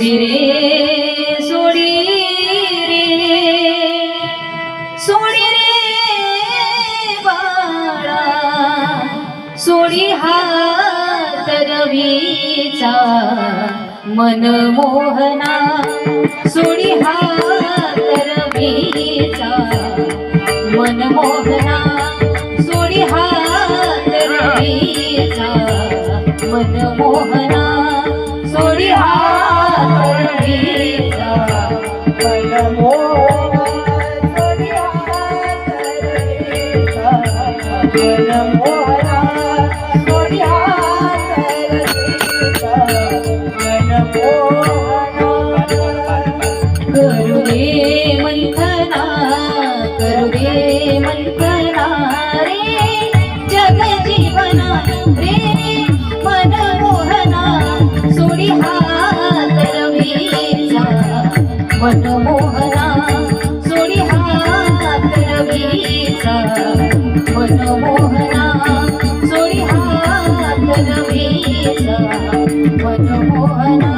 सोडी रे सोडी रे सोडी रे बाळा सोडी हात रवीचा मनमोहना सोडी हात रवीचा मनमोहना सोडी हात रवीचा मनमोहना सोडी हात रवीचा मनमोहना सोडी हात रवीचा मनमोहना सोडी हात रवीचा मनमोहना करू दे मंथना करू दे मंथना रे जग जीवना रे मनमोहना सोडी हात रवीचा मनमोहना सोडी हात रवीचा मनमोहना सोडी हात रवीचा मनमोहना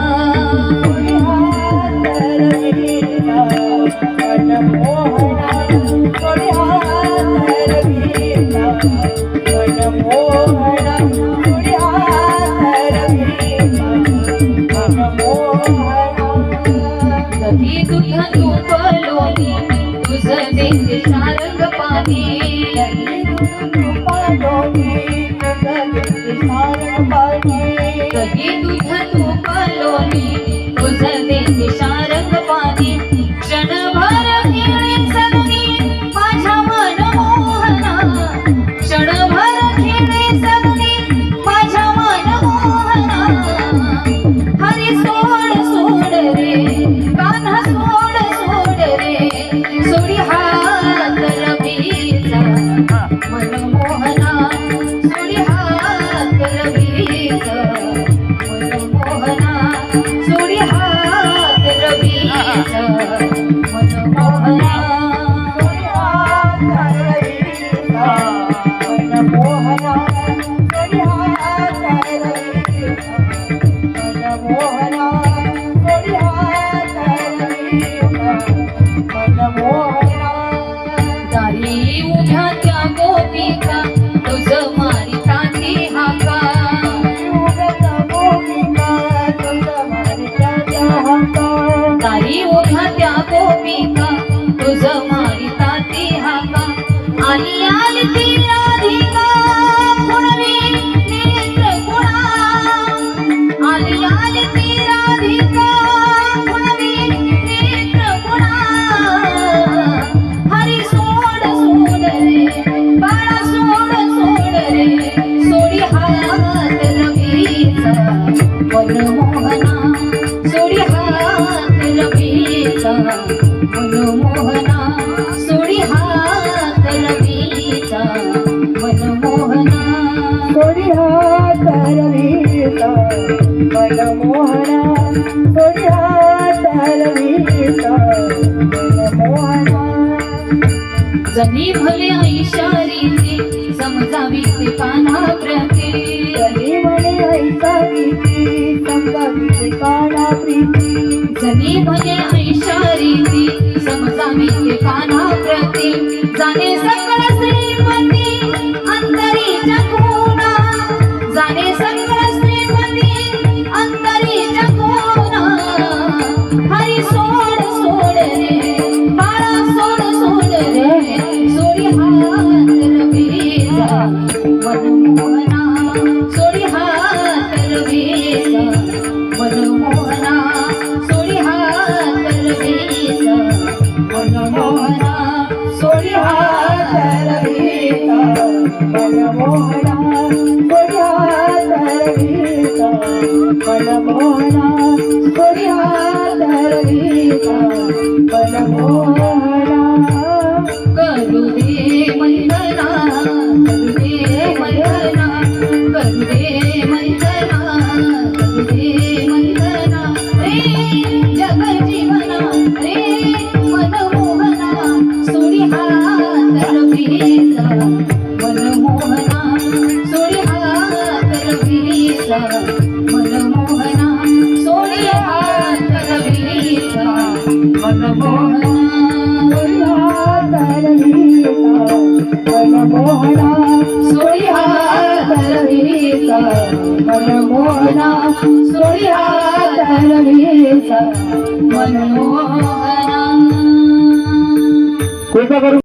कधी दुध तुपलोनी तुझं देश सारंग पाणी कधी दुध तुपलोनी तुझं देश सारंग पाणी क्षणभर खेळे सगळी माझ्या मनमोहना क्षणभर खेळे सगळी माझ्या मनमोहना हरी सोड सोड रे कान्हा सोड सोड रे सोडी हात रवीचा मनमोहना सोडी हात रवीचा मनमोहना सोडी हात रवीचा मनमोहना सोडी हात रवीचा मनमोहना सोडी हात रवीचा मनमोहना सोडी हात रवीचा मनमोहना दारी उभ्या त्या गोपिका तुझं मारिता ती हाका दारी उभ्या त्या गोपिका तुझं मारिता ती हाका आली आली ती राधिका पुणवी नेत्र गुणा आली आली ती राधिका पुणवी नेत्र गुणा हरी सोड सोड रे बाळा सोड सोड रे सोडी हात रवीचा मनमोहना सोडी हात रवीचा मनमोहना सोडी हात रवीचा मनमोहना सोडी हात रवीचा मनमोहना सोडी हात रवीचा मनमोहना जनी भले ऐशारीती समजावी ते कान्हा प्रती जनी म्हणे ऐसा गीती समजावी ते कान्हा प्रीती जनी भले ऐशारीती समजावी ते कान्हा प्रती जाणे सकळ श्रीमती अंतरीच्या कोना जाणे सकळ श्रीमती अंतरीच्या कोना हरी सोड सोड रे बाळा सोड सोड रे सोडी हात रवीचा मनमोहना सोडी हात रवीचा मनमोहना सोडी हात रवीचा मनमोहना सोडी हात रवीचा मनमोहना सोडी हात रवीचा मनमोहना सोडी हात रवीचा मनमोहना करू दे मंथना करू दे मंथना करू दे मंथना करू दे मंथना रे जग जीवना रे मनमोहना सोडी हात रवीचा मनमोहना सोडी हात रवीचा मनमोहना सोडी मनमोहना सोळी हात हलवीचा मनमोहना सोळी हात हलवीचा मनमोहना कृपा करून